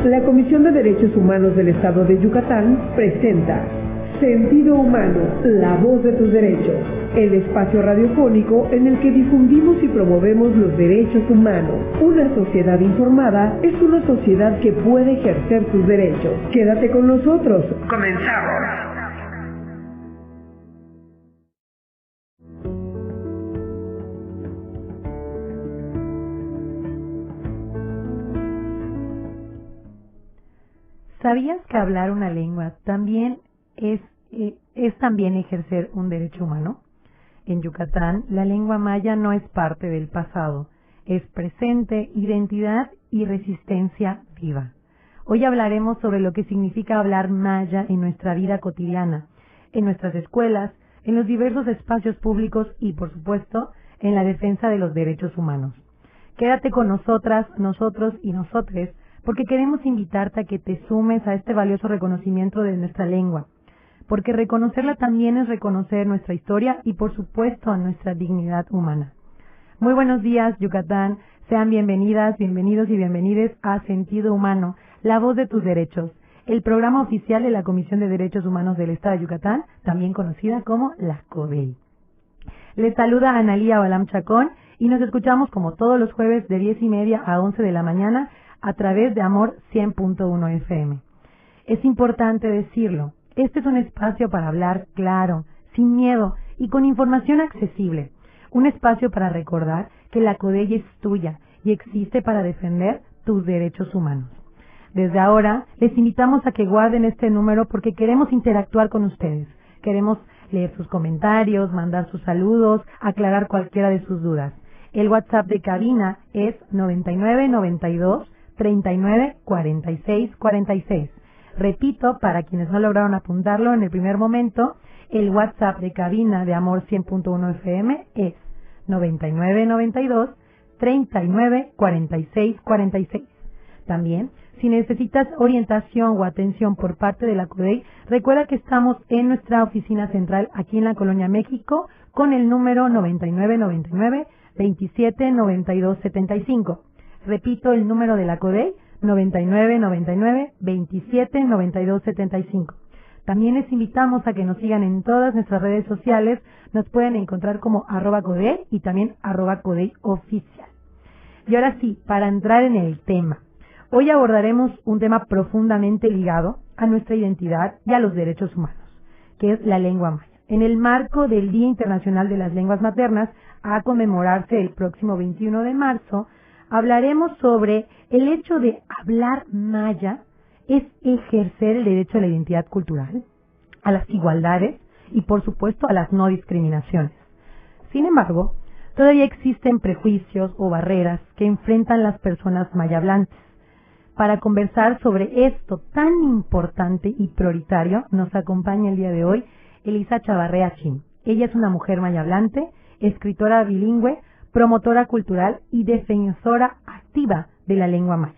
La Comisión de Derechos Humanos del Estado de Yucatán presenta Sentido Humano, la voz de tus derechos, el espacio radiofónico en el que difundimos y promovemos los derechos humanos. Una sociedad informada es una sociedad que puede ejercer sus derechos. Quédate con nosotros. ¡Comenzamos! ¿Sabías que hablar una lengua también es también ejercer un derecho humano? En Yucatán, la lengua maya no es parte del pasado, es presente, identidad y resistencia viva. Hoy hablaremos sobre lo que significa hablar maya en nuestra vida cotidiana, en nuestras escuelas, en los diversos espacios públicos y, por supuesto, en la defensa de los derechos humanos. Quédate con nosotras, nosotros y nosotres, porque queremos invitarte a que te sumes a este valioso reconocimiento de nuestra lengua, porque reconocerla también es reconocer nuestra historia y, por supuesto, nuestra dignidad humana. Muy buenos días, Yucatán. Sean bienvenidas, bienvenidos y bienvenides a Sentido Humano, la voz de tus derechos, el programa oficial de la Comisión de Derechos Humanos del Estado de Yucatán, también conocida como la CODEI. Les saluda Analía Balam Chacón y nos escuchamos como todos los jueves de 10:30 a 11 de la mañana a través de Amor 100.1 FM. Es importante decirlo, este es un espacio para hablar claro, sin miedo y con información accesible. Un espacio para recordar que la CODEI es tuya y existe para defender tus derechos humanos. Desde ahora, les invitamos a que guarden este número porque queremos interactuar con ustedes. Queremos leer sus comentarios, mandar sus saludos, aclarar cualquiera de sus dudas. El WhatsApp de cabina es 9992 39 46 46. Repito, para quienes no lograron apuntarlo en el primer momento, el WhatsApp de cabina de Amor 100.1 FM es 9992 39 46 46. También, si necesitas orientación o atención por parte de la CODEI, recuerda que estamos en nuestra oficina central aquí en la Colonia México con el número 9999 27 92 75. Repito, el número de la CODEI, 9999 27 92 75. También les invitamos a que nos sigan en todas nuestras redes sociales. Nos pueden encontrar como @CODEI y también @CODEI oficial. Y ahora sí, para entrar en el tema. Hoy abordaremos un tema profundamente ligado a nuestra identidad y a los derechos humanos, que es la lengua maya. En el marco del Día Internacional de las Lenguas Maternas, a conmemorarse el próximo 21 de marzo, hablaremos sobre el hecho de hablar maya es ejercer el derecho a la identidad cultural, a las igualdades y, por supuesto, a las no discriminaciones. Sin embargo, todavía existen prejuicios o barreras que enfrentan las personas mayablantes. Para conversar sobre esto tan importante y prioritario, nos acompaña el día de hoy Elisa Chavarría Chin. Ella es una mujer mayablante, escritora bilingüe, promotora cultural y defensora activa de la lengua maya.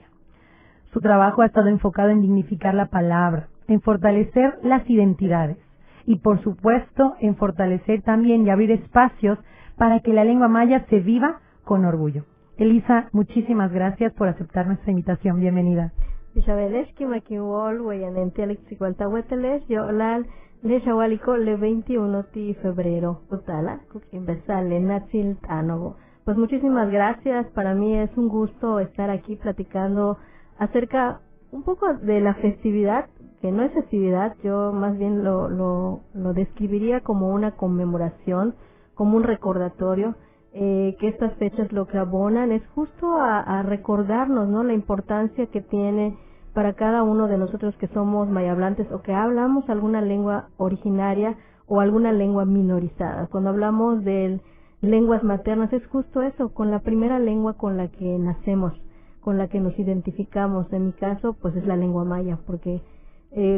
Su trabajo ha estado enfocado en dignificar la palabra, en fortalecer las identidades y, por supuesto, en fortalecer también y abrir espacios para que la lengua maya se viva con orgullo. Elisa, muchísimas gracias por aceptar nuestra invitación. Bienvenida. Isabeleski makiwol weyanente alexigualtahueteles yolal le shawalico le 21 de febrero utala kukimbesale natsil tanogo. Pues muchísimas gracias. Para mí es un gusto estar aquí platicando acerca un poco de la festividad, que no es festividad, yo más bien lo describiría como una conmemoración, como un recordatorio, que estas fechas lo que abonan es justo a recordarnos, ¿no?, la importancia que tiene para cada uno de nosotros que somos mayablantes o que hablamos alguna lengua originaria o alguna lengua minorizada. Cuando hablamos de lenguas maternas es justo eso, con la primera lengua con la que nacemos, con la que nos identificamos. En mi caso, pues es la lengua maya, porque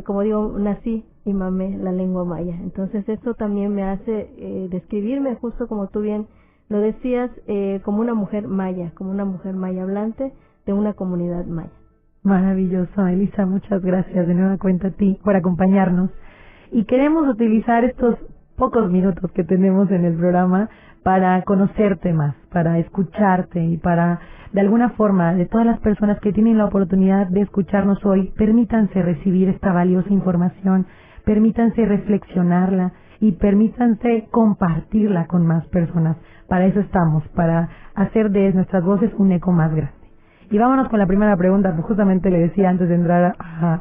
como digo, nací y mamé la lengua maya. Entonces esto también me hace describirme, justo como tú bien lo decías, como una mujer maya hablante de una comunidad maya. Maravilloso, Elisa, muchas gracias de nueva cuenta a ti por acompañarnos. Y queremos utilizar estos pocos minutos que tenemos en el programa para conocerte más, para escucharte y para, de alguna forma, de todas las personas que tienen la oportunidad de escucharnos hoy, permítanse recibir esta valiosa información, permítanse reflexionarla y permítanse compartirla con más personas. Para eso estamos, para hacer de nuestras voces un eco más grande. Y vámonos con la primera pregunta, pues justamente le decía antes de entrar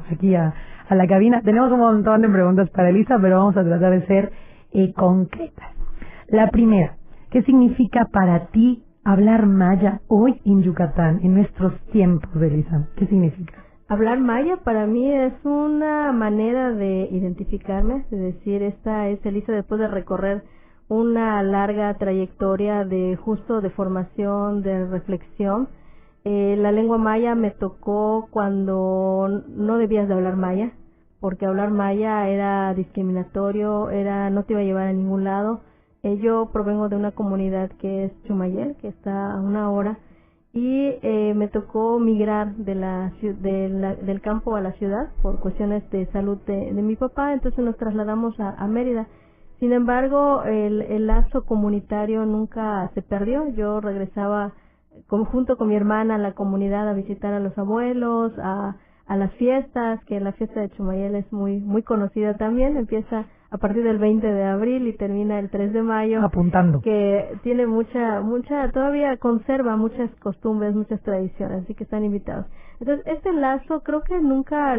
aquí a la cabina, tenemos un montón de preguntas para Elisa, pero vamos a tratar de ser concretas. La primera, ¿qué significa para ti hablar maya hoy en Yucatán, en nuestros tiempos, Elisa? ¿Qué significa? Hablar maya para mí es una manera de identificarme, de decir, esta es Elisa después de recorrer una larga trayectoria de formación, de reflexión. La lengua maya me tocó cuando no debías de hablar maya, porque hablar maya era discriminatorio, no te iba a llevar a ningún lado. Yo provengo de una comunidad que es Chumayel, que está a 1 hora, y me tocó migrar del campo a la ciudad por cuestiones de salud de mi papá, entonces nos trasladamos a Mérida. Sin embargo, el lazo comunitario nunca se perdió. Yo regresaba junto con mi hermana a la comunidad a visitar a los abuelos, a las fiestas, que la fiesta de Chumayel es muy conocida también, empieza a partir del 20 de abril y termina el 3 de mayo. Apuntando. Que tiene todavía conserva muchas costumbres, muchas tradiciones, así que están invitados. Entonces, este lazo creo que nunca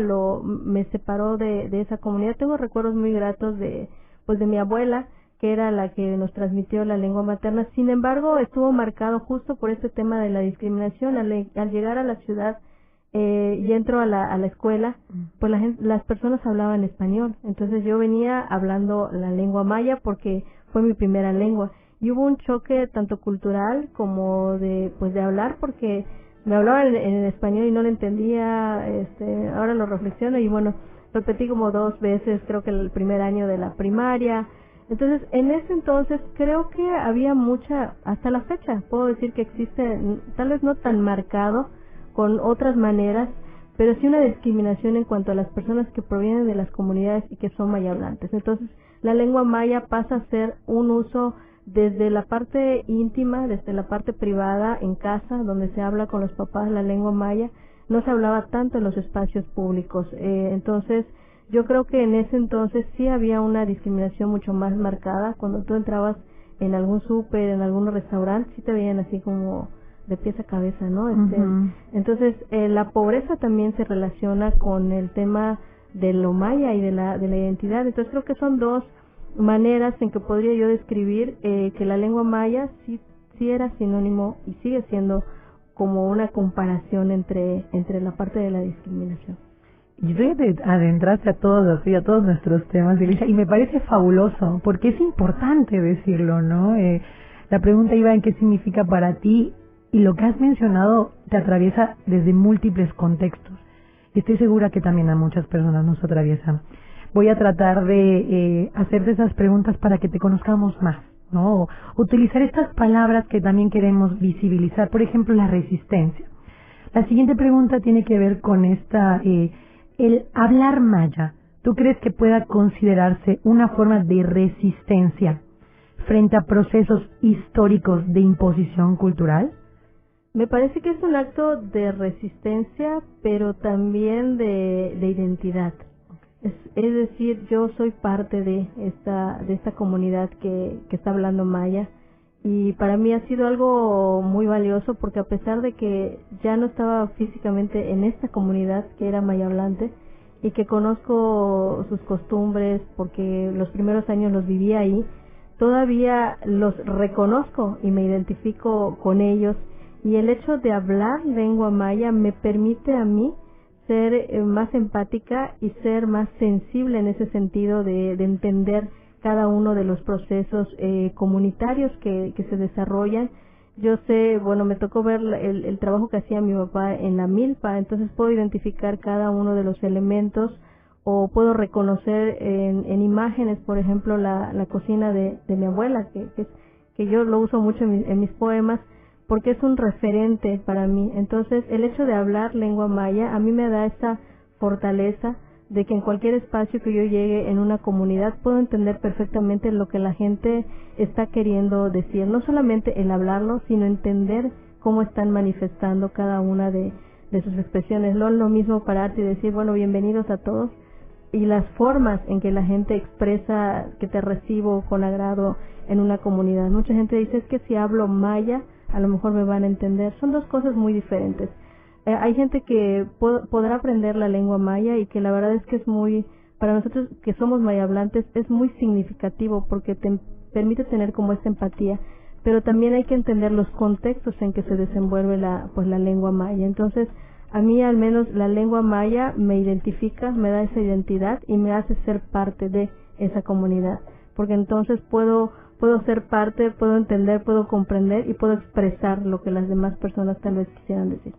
me separó de esa comunidad. Tengo recuerdos muy gratos de mi abuela, que era la que nos transmitió la lengua materna. Sin embargo, estuvo marcado justo por este tema de la discriminación. Al llegar a la ciudad y entro a la escuela, pues las personas hablaban español. Entonces yo venía hablando la lengua maya porque fue mi primera lengua. Y hubo un choque tanto cultural como de hablar, porque me hablaban en español y no lo entendía. Ahora lo reflexiono y bueno, repetí como 2 veces, creo que el primer año de la primaria. Entonces, en ese entonces creo que había hasta la fecha, puedo decir que existe, tal vez no tan marcado, con otras maneras, pero sí una discriminación en cuanto a las personas que provienen de las comunidades y que son maya hablantes. Entonces, la lengua maya pasa a ser un uso desde la parte íntima, desde la parte privada, en casa, donde se habla con los papás la lengua maya, no se hablaba tanto en los espacios públicos. Entonces, yo creo que en ese entonces sí había una discriminación mucho más marcada. Cuando tú entrabas en algún súper, en algún restaurante, sí te veían así como de pies a cabeza, ¿no? Entonces, la pobreza también se relaciona con el tema de lo maya y de la identidad. Entonces, creo que son 2 maneras en que podría yo describir que la lengua maya sí era sinónimo y sigue siendo como una comparación entre la parte de la discriminación. Y tú te adentraste a todos nuestros temas, Elisa, y me parece fabuloso, porque es importante decirlo, ¿no? La pregunta iba en qué significa para ti, y lo que has mencionado te atraviesa desde múltiples contextos. Y estoy segura que también a muchas personas nos atraviesan. Voy a tratar de hacerte esas preguntas para que te conozcamos más, ¿no? Utilizar estas palabras que también queremos visibilizar, por ejemplo, la resistencia. La siguiente pregunta tiene que ver con el hablar maya. ¿Tú crees que pueda considerarse una forma de resistencia frente a procesos históricos de imposición cultural? Me parece que es un acto de resistencia, pero también de identidad. Es decir, yo soy parte de esta comunidad que está hablando maya, y para mí ha sido algo muy valioso, porque a pesar de que ya no estaba físicamente en esta comunidad que era maya hablante y que conozco sus costumbres porque los primeros años los viví ahí, todavía los reconozco y me identifico con ellos, y el hecho de hablar lengua maya me permite a mí ser más empática y ser más sensible en ese sentido de entender cada uno de los procesos comunitarios que se desarrollan. Yo sé, bueno, me tocó ver el trabajo que hacía mi papá en la milpa, entonces puedo identificar cada uno de los elementos, o puedo reconocer en imágenes, por ejemplo, la cocina de mi abuela, que yo lo uso mucho en mis poemas, porque es un referente para mí. Entonces, el hecho de hablar lengua maya a mí me da esa fortaleza de que en cualquier espacio que yo llegue en una comunidad puedo entender perfectamente lo que la gente está queriendo decir, no solamente el hablarlo, sino entender cómo están manifestando cada una de sus expresiones. No es lo mismo pararte y decir, bueno, bienvenidos a todos, y las formas en que la gente expresa que te recibo con agrado en una comunidad. Mucha gente dice, es que si hablo maya, a lo mejor me van a entender. Son dos cosas muy diferentes. Hay gente que podrá aprender la lengua maya y que la verdad es que es muy, para nosotros que somos mayablantes, es muy significativo porque te permite tener como esta empatía. Pero también hay que entender los contextos en que se desenvuelve la lengua maya. Entonces, a mí al menos la lengua maya me identifica, me da esa identidad y me hace ser parte de esa comunidad. Porque entonces puedo ser parte, puedo entender, puedo comprender y puedo expresar lo que las demás personas tal vez quisieran decir.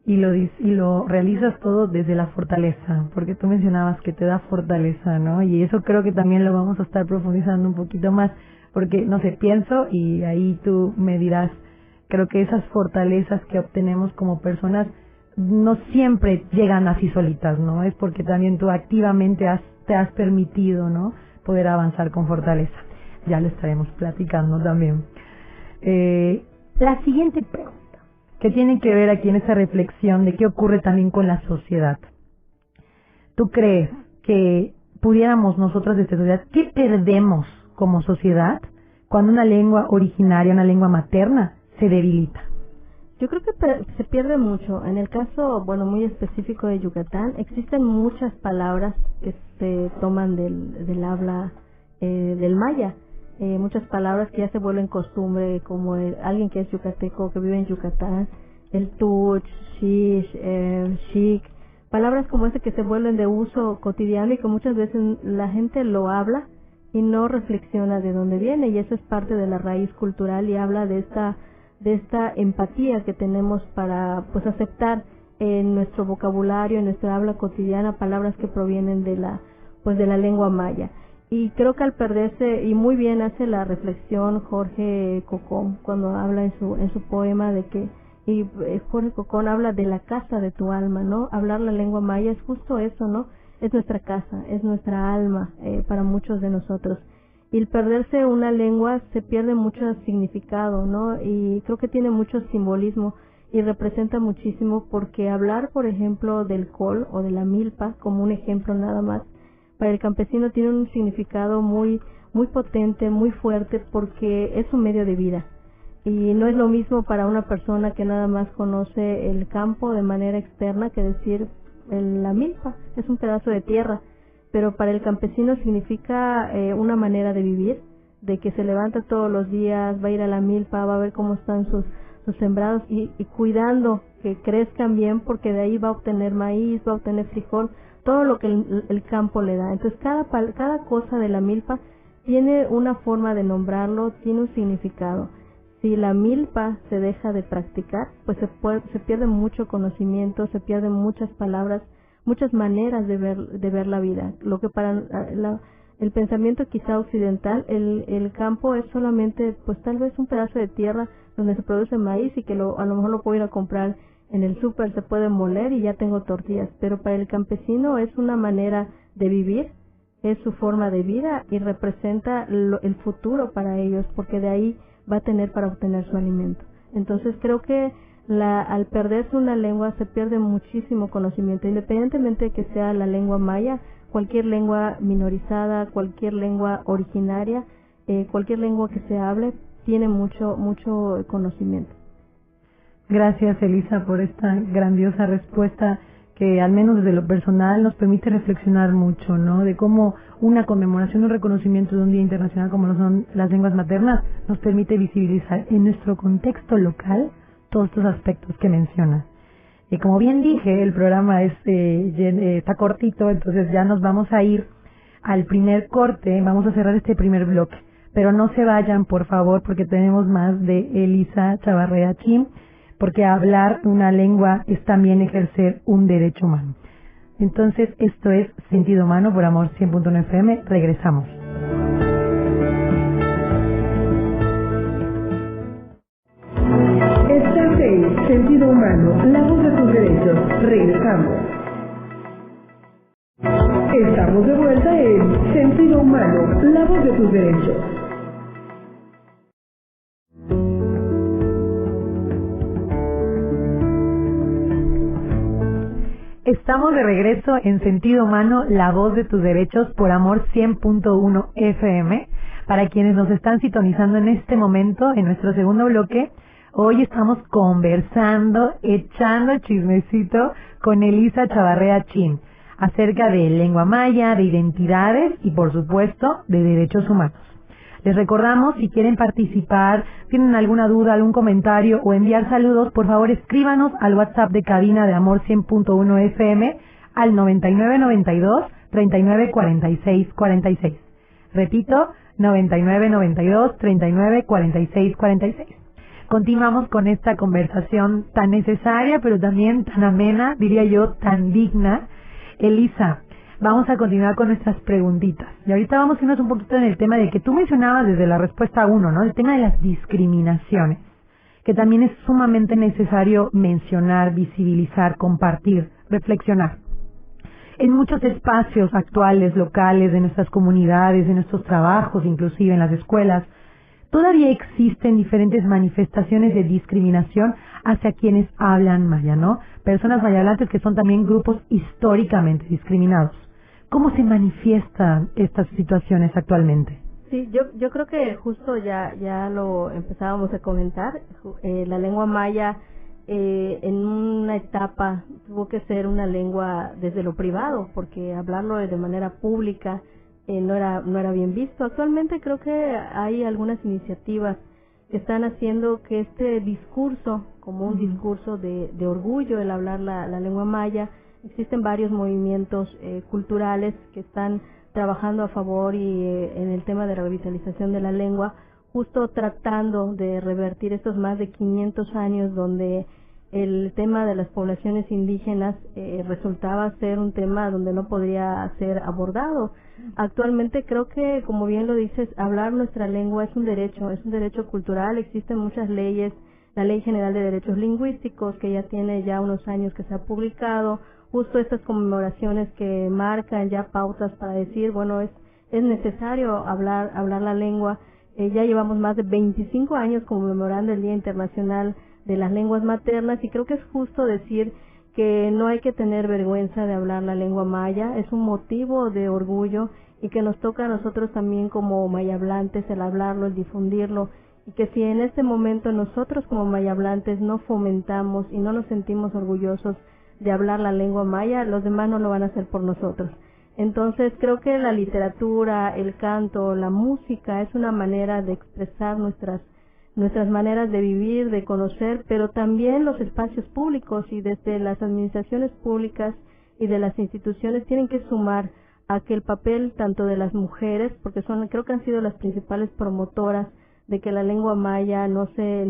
Y lo realizas todo desde la fortaleza, porque tú mencionabas que te da fortaleza, ¿no? Y eso creo que también lo vamos a estar profundizando un poquito más, porque, no sé, pienso y ahí tú me dirás, creo que esas fortalezas que obtenemos como personas no siempre llegan así solitas, ¿no? Es porque también tú activamente te has permitido, ¿no?, poder avanzar con fortaleza. Ya lo estaremos platicando también. La siguiente pregunta, que tiene que ver aquí en esa reflexión de qué ocurre también con la sociedad. ¿Tú crees que pudiéramos nosotras desde sociedad, qué perdemos como sociedad cuando una lengua originaria, una lengua materna, se debilita? Yo creo que se pierde mucho. En el caso, bueno, muy específico de Yucatán, existen muchas palabras que se toman del habla del maya. Muchas palabras que ya se vuelven costumbre, como alguien que es yucateco, que vive en Yucatán, el tuch, shish, shik, palabras como ese que se vuelven de uso cotidiano y que muchas veces la gente lo habla y no reflexiona de dónde viene, y eso es parte de la raíz cultural y habla de esta empatía que tenemos para pues aceptar en nuestro vocabulario, en nuestra habla cotidiana, palabras que provienen de la lengua maya. Y creo que al perderse, y muy bien hace la reflexión Jorge Cocón cuando habla en su poema de que, y Jorge Cocón habla de la casa de tu alma, ¿no? Hablar la lengua maya es justo eso, ¿no? Es nuestra casa, es nuestra alma para muchos de nosotros. Y el perderse una lengua se pierde mucho significado, ¿no? Y creo que tiene mucho simbolismo y representa muchísimo, porque hablar, por ejemplo, del col o de la milpa, como un ejemplo nada más, para el campesino tiene un significado muy potente, muy fuerte, porque es un medio de vida. Y no es lo mismo para una persona que nada más conoce el campo de manera externa que decir la milpa, es un pedazo de tierra. Pero para el campesino significa una manera de vivir, de que se levanta todos los días, va a ir a la milpa, va a ver cómo están sus sembrados y cuidando que crezcan bien, porque de ahí va a obtener maíz, va a obtener frijol, todo lo que el campo le da. Entonces cada cosa de la milpa tiene una forma de nombrarlo, tiene un significado. Si la milpa se deja de practicar, pues se pierde mucho conocimiento, se pierden muchas palabras, muchas maneras de ver la vida. Lo que para el pensamiento quizá occidental, el campo es solamente pues tal vez un pedazo de tierra donde se produce maíz y que a lo mejor lo puedo ir a comprar en el súper, se puede moler y ya tengo tortillas. Pero para el campesino es una manera de vivir, es su forma de vida y representa el futuro para ellos, porque de ahí va a tener para obtener su alimento. Entonces creo que al perderse una lengua se pierde muchísimo conocimiento, independientemente de que sea la lengua maya, cualquier lengua minorizada, cualquier lengua originaria, cualquier lengua que se hable, tiene mucho conocimiento. Gracias, Elisa, por esta grandiosa respuesta que al menos desde lo personal nos permite reflexionar mucho, ¿no? De cómo una conmemoración, un reconocimiento de un Día Internacional como lo son las lenguas maternas nos permite visibilizar en nuestro contexto local todos estos aspectos que mencionas. Y como bien dije, el programa está cortito, entonces ya nos vamos a ir al primer corte, vamos a cerrar este primer bloque. Pero no se vayan, por favor, porque tenemos más de Elisa Chavarría Chim, porque hablar una lengua es también ejercer un derecho humano. Entonces, esto es Sentido Humano por Amor 100.1 FM. Regresamos. Estás en Sentido Humano, la voz de tus derechos. Regresamos. Estamos de vuelta en Sentido Humano, la voz de tus derechos. Estamos de regreso en Sentido Humano, la voz de tus derechos por Amor 100.1 FM. Para quienes nos están sintonizando en este momento, en nuestro segundo bloque, hoy estamos conversando, echando chismecito con Elisa Chavarría Chin acerca de lengua maya, de identidades y, por supuesto, de derechos humanos. Les recordamos, si quieren participar, tienen alguna duda, algún comentario o enviar saludos, por favor escríbanos al WhatsApp de cabina de Amor 100.1 FM al 9992 3946 46. Repito, 9992 3946 46. Continuamos con esta conversación tan necesaria, pero también tan amena, diría yo, tan digna. Elisa, vamos a continuar con nuestras preguntitas. Y ahorita vamos a irnos un poquito en el tema de que tú mencionabas desde la respuesta 1, ¿no? El tema de las discriminaciones, que también es sumamente necesario mencionar, visibilizar, compartir, reflexionar. En muchos espacios actuales, locales, de nuestras comunidades, de nuestros trabajos, inclusive en las escuelas, todavía existen diferentes manifestaciones de discriminación hacia quienes hablan maya, ¿no? Personas mayablantes que son también grupos históricamente discriminados. ¿Cómo se manifiestan estas situaciones actualmente? Sí, yo creo que justo ya lo empezábamos a comentar. La lengua maya en una etapa tuvo que ser una lengua desde lo privado, porque hablarlo de manera pública no era bien visto. Actualmente creo que hay algunas iniciativas que están haciendo que este discurso, como un discurso de orgullo, el hablar la lengua maya, existen varios movimientos culturales que están trabajando a favor y en el tema de la revitalización de la lengua, justo tratando de revertir estos más de 500 años donde el tema de las poblaciones indígenas resultaba ser un tema donde no podría ser abordado. Actualmente creo que, como bien lo dices, hablar nuestra lengua es un derecho cultural. Existen muchas leyes, la Ley General de Derechos Lingüísticos, que ya tiene ya unos años que se ha publicado, justo estas conmemoraciones que marcan ya pautas para decir, bueno, es necesario hablar la lengua. Ya llevamos más de 25 años conmemorando el Día Internacional de las Lenguas Maternas, y creo que es justo decir que no hay que tener vergüenza de hablar la lengua maya, es un motivo de orgullo y que nos toca a nosotros también como mayablantes el hablarlo, el difundirlo, y que si en este momento nosotros como mayablantes no fomentamos y no nos sentimos orgullosos de hablar la lengua maya, los demás no lo van a hacer por nosotros. Entonces creo que la literatura, el canto, la música es una manera de expresar nuestras maneras de vivir, de conocer, pero también los espacios públicos, y desde las administraciones públicas y de las instituciones tienen que sumar a que el papel tanto de las mujeres, porque creo que han sido las principales promotoras de que la lengua maya no se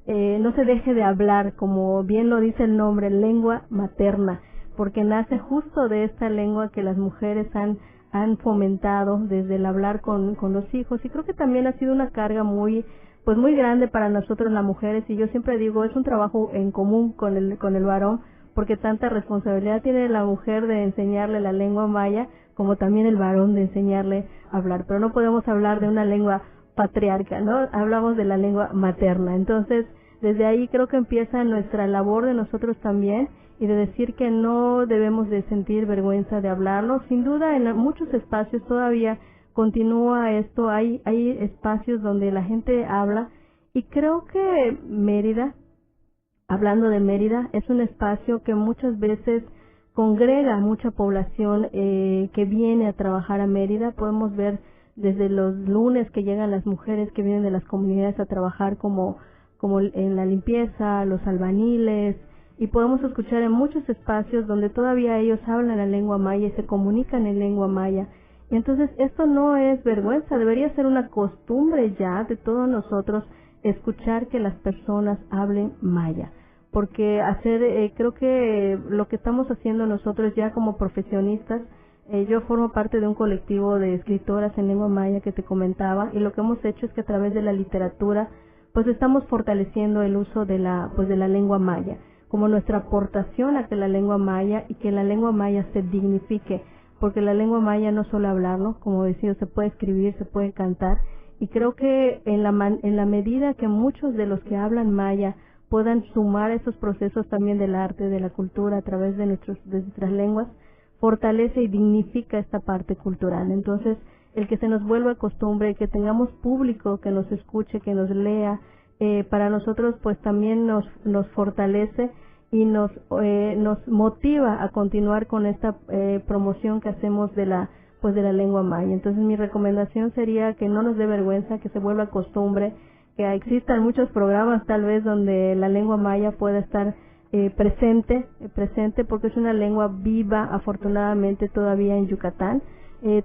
deje de hablar, como bien lo dice el nombre, lengua materna, porque nace justo de esta lengua que las mujeres han fomentado desde el hablar con los hijos, y creo que también ha sido una carga muy grande para nosotros las mujeres, y yo siempre digo, es un trabajo en común con el varón, porque tanta responsabilidad tiene la mujer de enseñarle la lengua maya, como también el varón de enseñarle a hablar, pero no podemos hablar de una lengua patriarca, ¿no? Hablamos de la lengua materna. Entonces, desde ahí creo que empieza nuestra labor de nosotros también, y de decir que no debemos de sentir vergüenza de hablarlo. Sin duda, en muchos espacios todavía continúa esto, hay espacios donde la gente habla, y creo que Mérida, hablando de Mérida, es un espacio que muchas veces congrega mucha población que viene a trabajar a Mérida. Podemos ver desde los lunes que llegan las mujeres que vienen de las comunidades a trabajar como en la limpieza, los albaniles, y podemos escuchar en muchos espacios donde todavía ellos hablan la lengua maya y se comunican en lengua maya. Y entonces esto no es vergüenza, debería ser una costumbre ya de todos nosotros escuchar que las personas hablen maya, porque creo que lo que estamos haciendo nosotros ya como profesionistas, yo formo parte de un colectivo de escritoras en lengua maya que te comentaba, y lo que hemos hecho es que a través de la literatura pues estamos fortaleciendo el uso de la lengua maya. como nuestra aportación a que la lengua maya y que la lengua maya se dignifique, porque la lengua maya no solo hablarlo, como decía, se puede escribir, se puede cantar, y creo que en la medida que muchos de los que hablan maya puedan sumar esos procesos también del arte, de la cultura a través de nuestras lenguas, fortalece y dignifica esta parte cultural. Entonces, el que se nos vuelva costumbre, que tengamos público que nos escuche, que nos lea, para nosotros pues también nos fortalece y nos motiva a continuar con esta promoción que hacemos de la lengua maya. Entonces mi recomendación sería que no nos dé vergüenza, que se vuelva costumbre, que existan muchos programas tal vez donde la lengua maya pueda estar presente, porque es una lengua viva afortunadamente todavía en Yucatán.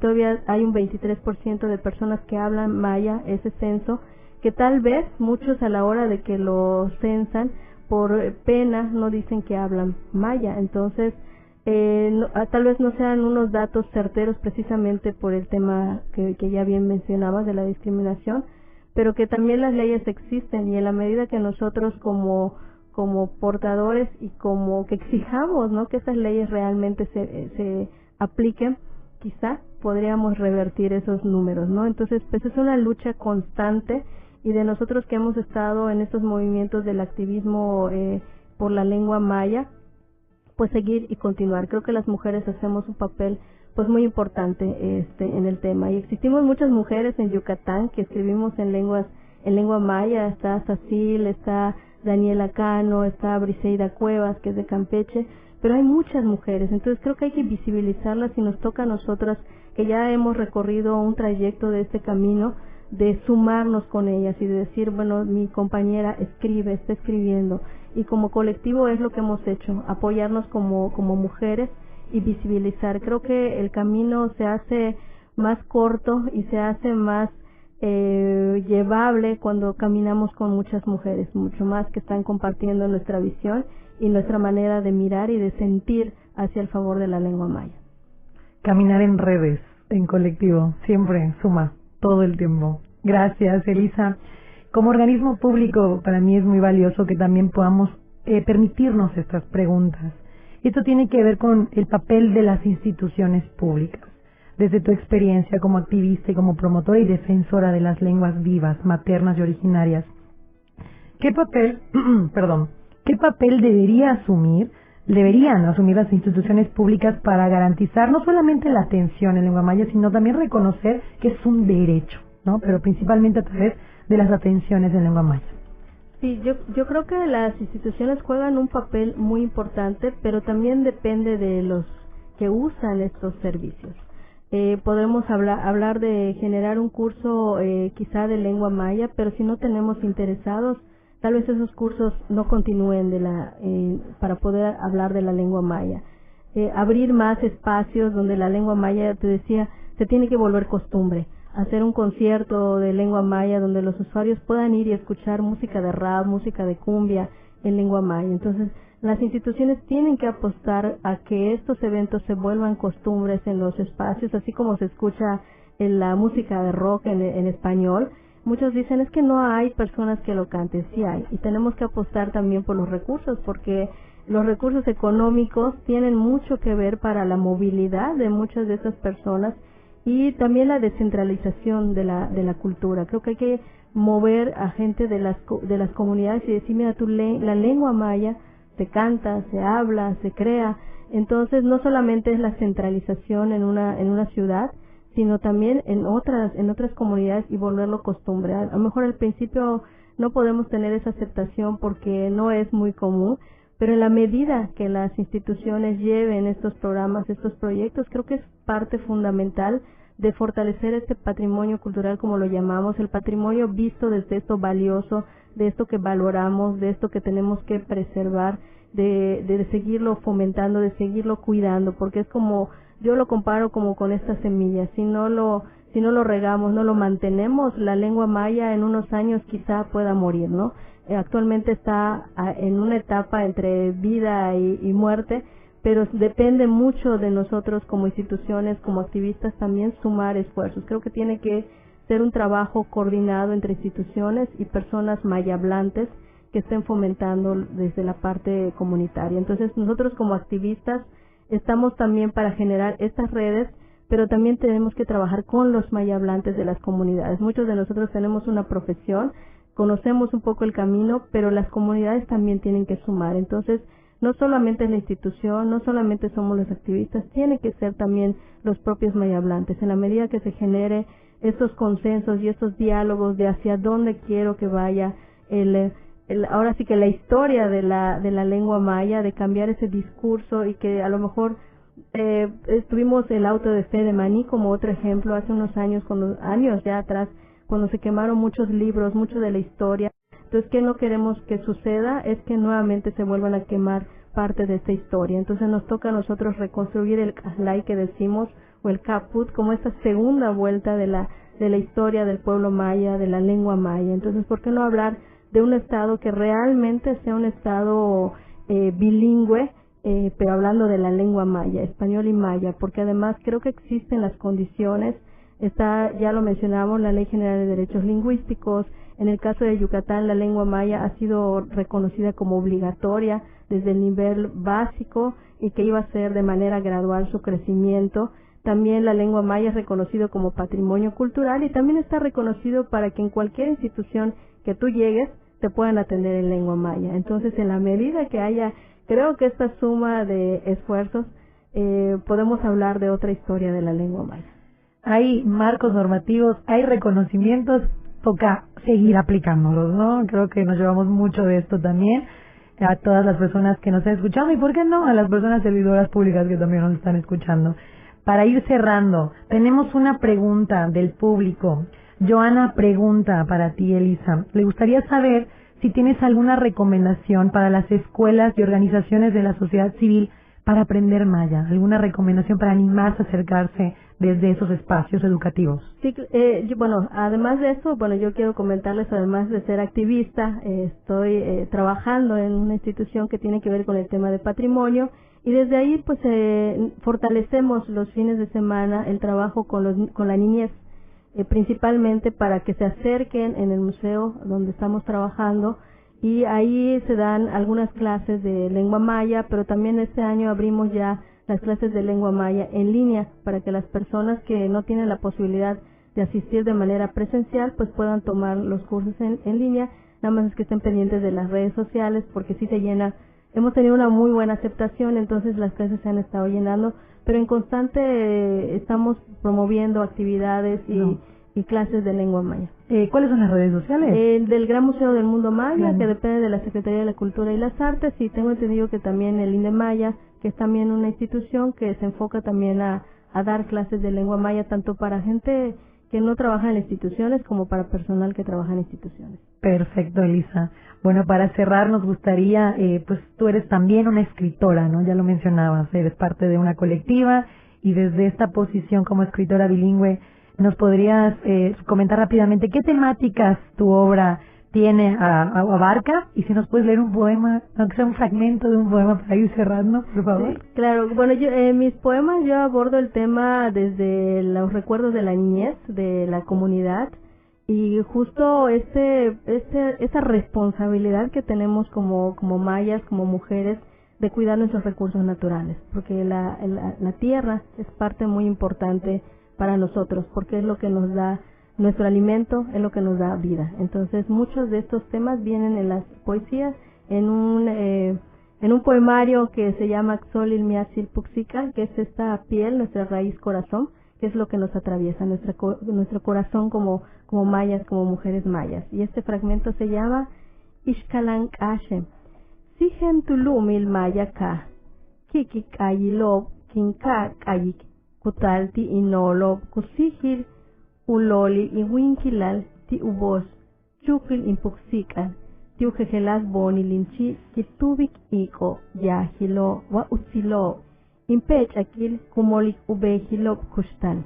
Todavía hay un 23% de personas que hablan maya, ese censo, que tal vez muchos a la hora de que lo censan, por pena no dicen que hablan maya. Entonces, tal vez no sean unos datos certeros precisamente por el tema que ya bien mencionabas de la discriminación, pero que también las leyes existen, y en la medida que nosotros como portadores y como que exijamos, ¿no?, que esas leyes realmente se apliquen, quizá podríamos revertir esos números, ¿no? Entonces, pues es una lucha constante, y de nosotros que hemos estado en estos movimientos del activismo por la lengua maya, pues seguir y continuar. Creo que las mujeres hacemos un papel pues muy importante en el tema, y existimos muchas mujeres en Yucatán que escribimos en lengua maya. Está Sacil, está Daniela Cano, está Briseida Cuevas, que es de Campeche, pero hay muchas mujeres. Entonces creo que hay que visibilizarlas, y nos toca a nosotras que ya hemos recorrido un trayecto de este camino, de sumarnos con ellas y de decir, bueno, mi compañera escribe, está escribiendo, y como colectivo es lo que hemos hecho, apoyarnos como mujeres y visibilizar. Creo que el camino se hace más corto y se hace más llevable cuando caminamos con muchas mujeres, mucho más, que están compartiendo nuestra visión y nuestra manera de mirar y de sentir hacia el favor de la lengua maya. Caminar en redes, en colectivo, siempre suma, todo el tiempo. Gracias, Elisa. Como organismo público, para mí es muy valioso que también podamos permitirnos estas preguntas. Esto tiene que ver con el papel de las instituciones públicas. Desde tu experiencia como activista y como promotora y defensora de las lenguas vivas, maternas y originarias, ¿qué papel deberían asumir las instituciones públicas para garantizar no solamente la atención en lengua maya, sino también reconocer que es un derecho, ¿no?, pero principalmente a través de las atenciones en lengua maya? Sí, yo creo que las instituciones juegan un papel muy importante, pero también depende de los que usan estos servicios. Podemos hablar de generar un curso quizá de lengua maya, pero si no tenemos interesados, tal vez esos cursos no continúen para poder hablar de la lengua maya. Abrir más espacios donde la lengua maya, te decía, se tiene que volver costumbre. Hacer un concierto de lengua maya donde los usuarios puedan ir y escuchar música de rap, música de cumbia en lengua maya. Entonces, las instituciones tienen que apostar a que estos eventos se vuelvan costumbres en los espacios, así como se escucha en la música de rock en español. Muchos dicen, es que no hay personas que lo canten. Sí hay, y tenemos que apostar también por los recursos, porque los recursos económicos tienen mucho que ver para la movilidad de muchas de esas personas, y también la descentralización de la cultura. Creo que hay que mover a gente de las comunidades y decir, mira, la lengua maya se canta, se habla, se crea. Entonces no solamente es la centralización en una ciudad, sino también en otras comunidades, y volverlo costumbre. A lo mejor al principio no podemos tener esa aceptación porque no es muy común, pero en la medida que las instituciones lleven estos programas, estos proyectos, creo que es parte fundamental de fortalecer este patrimonio cultural, como lo llamamos, el patrimonio visto desde esto valioso, de esto que valoramos, de esto que tenemos que preservar, de seguirlo fomentando, de seguirlo cuidando, porque es como, yo lo comparo como con estas semillas. Si no lo regamos, no lo mantenemos, la lengua maya en unos años quizá pueda morir, ¿no? Actualmente está en una etapa entre vida y muerte, pero depende mucho de nosotros como instituciones, como activistas, también sumar esfuerzos. Creo que tiene que ser un trabajo coordinado entre instituciones y personas mayablantes que estén fomentando desde la parte comunitaria. Entonces nosotros como activistas estamos también para generar estas redes, pero también tenemos que trabajar con los maya hablantes de las comunidades. Muchos de nosotros tenemos una profesión, conocemos un poco el camino, pero las comunidades también tienen que sumar. Entonces, no solamente es la institución, no solamente somos los activistas, tiene que ser también los propios maya hablantes. En la medida que se genere estos consensos y estos diálogos de hacia dónde quiero que vaya ahora sí que la historia de la lengua maya, de cambiar ese discurso, y que a lo mejor tuvimos el auto de fe de Maní como otro ejemplo hace unos años, años ya atrás, cuando se quemaron muchos libros, mucho de la historia. Entonces, ¿qué no queremos que suceda? Es que nuevamente se vuelvan a quemar parte de esta historia. Entonces nos toca a nosotros reconstruir el Kaslai que decimos, o el Caput, como esta segunda vuelta de la historia del pueblo maya, de la lengua maya. Entonces, ¿por qué no hablar de un estado que realmente sea un estado bilingüe, pero hablando de la lengua maya, español y maya? Porque además creo que existen las condiciones. Está, ya lo mencionamos, la Ley General de Derechos Lingüísticos. En el caso de Yucatán, la lengua maya ha sido reconocida como obligatoria desde el nivel básico, y que iba a ser de manera gradual su crecimiento. También la lengua maya es reconocido como patrimonio cultural, y también está reconocido para que en cualquier institución que tú llegues te puedan atender en lengua maya. Entonces, en la medida que haya, creo que esta suma de esfuerzos, podemos hablar de otra historia de la lengua maya. Hay marcos normativos, hay reconocimientos, toca seguir aplicándolos, ¿no? Creo que nos llevamos mucho de esto también, a todas las personas que nos están escuchando, y por qué no, a las personas servidoras públicas que también nos están escuchando. Para ir cerrando, tenemos una pregunta del público. Joana pregunta para ti, Elisa. Le gustaría saber si tienes alguna recomendación para las escuelas y organizaciones de la sociedad civil para aprender maya, alguna recomendación para animarse a acercarse desde esos espacios educativos. Sí, bueno, además de eso, bueno, yo quiero comentarles, además de ser activista, estoy trabajando en una institución que tiene que ver con el tema de patrimonio, y desde ahí pues fortalecemos los fines de semana el trabajo con la niñez, principalmente para que se acerquen en el museo donde estamos trabajando, y ahí se dan algunas clases de lengua maya, pero también este año abrimos ya las clases de lengua maya en línea para que las personas que no tienen la posibilidad de asistir de manera presencial pues puedan tomar los cursos en línea. Nada más es que estén pendientes de las redes sociales, porque sí se llena. Hemos tenido una muy buena aceptación, entonces las clases se han estado llenando, pero en constante estamos promoviendo actividades y clases de lengua maya. ¿Cuáles son las redes sociales? Del Gran Museo del Mundo Maya, Bien, que depende de la Secretaría de la Cultura y las Artes, y tengo entendido que también el INDE Maya, que es también una institución que se enfoca también a dar clases de lengua maya, tanto para gente que no trabaja en instituciones como para personal que trabaja en instituciones. Perfecto, Elisa. Bueno, para cerrar nos gustaría, pues tú eres también una escritora, ¿no? Ya lo mencionabas, eres parte de una colectiva, y desde esta posición como escritora bilingüe, ¿nos podrías comentar rápidamente qué temáticas tu obra tiene, abarca? Y si nos puedes leer un poema, aunque sea un fragmento de un poema para ir cerrando, por favor. Sí, claro. Bueno, yo, mis poemas yo abordo el tema desde los recuerdos de la niñez, de la comunidad, y justo esa responsabilidad que tenemos como mayas, como mujeres, de cuidar nuestros recursos naturales, porque la tierra es parte muy importante para nosotros, porque es lo que nos da nuestro alimento, es lo que nos da vida. Entonces, muchos de estos temas vienen en las poesías, en un poemario que se llama Xolil Miatzil Puxica, que es esta piel, nuestra raíz corazón, que es lo que nos atraviesa, nuestro corazón como mayas, como mujeres mayas. Y este fragmento se llama Ishkalan Ashem. Sigen tulumil maya ka, kikik ayilob, kinka kayik, kutalti inolob, kusihil, uloli iwinkilal, ti ubos, chukil impuxikan, ti ujejelas boni linchi, kitubik iko, yahilo, wa utsilo, impech akil, kumolik ubejilob kustal.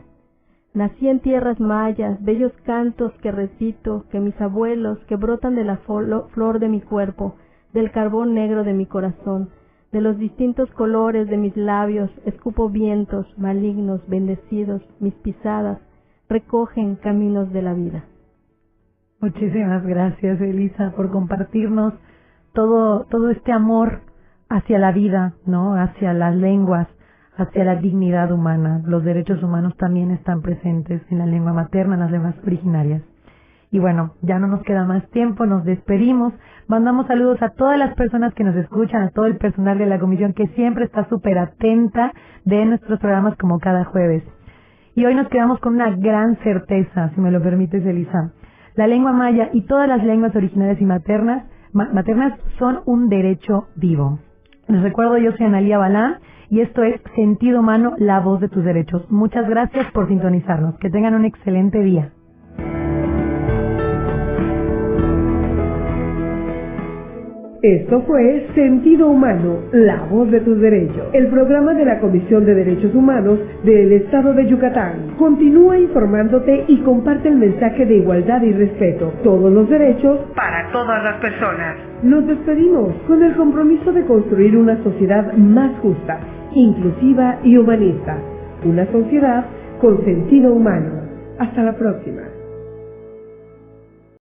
Nací en tierras mayas, bellos cantos que recito, que mis abuelos, que brotan de la flor de mi cuerpo, del carbón negro de mi corazón, de los distintos colores de mis labios, escupo vientos malignos, bendecidos, mis pisadas recogen caminos de la vida. Muchísimas gracias, Elisa, por compartirnos todo este amor hacia la vida, ¿no? Hacia las lenguas, hacia la dignidad humana. Los derechos humanos también están presentes en la lengua materna, en las lenguas originarias. Y bueno, ya no nos queda más tiempo, nos despedimos. Mandamos saludos a todas las personas que nos escuchan, a todo el personal de la comisión que siempre está súper atenta de nuestros programas como cada jueves. Y hoy nos quedamos con una gran certeza, si me lo permites, Elisa. La lengua maya y todas las lenguas originarias y maternas son un derecho vivo. Les recuerdo, yo soy Analía Balán y esto es Sentido Humano, la voz de tus derechos. Muchas gracias por sintonizarnos. Que tengan un excelente día. Esto fue Sentido Humano, la voz de tus derechos, el programa de la Comisión de Derechos Humanos del Estado de Yucatán. Continúa informándote y comparte el mensaje de igualdad y respeto. Todos los derechos para todas las personas. Nos despedimos con el compromiso de construir una sociedad más justa, inclusiva y humanista. Una sociedad con sentido humano. Hasta la próxima.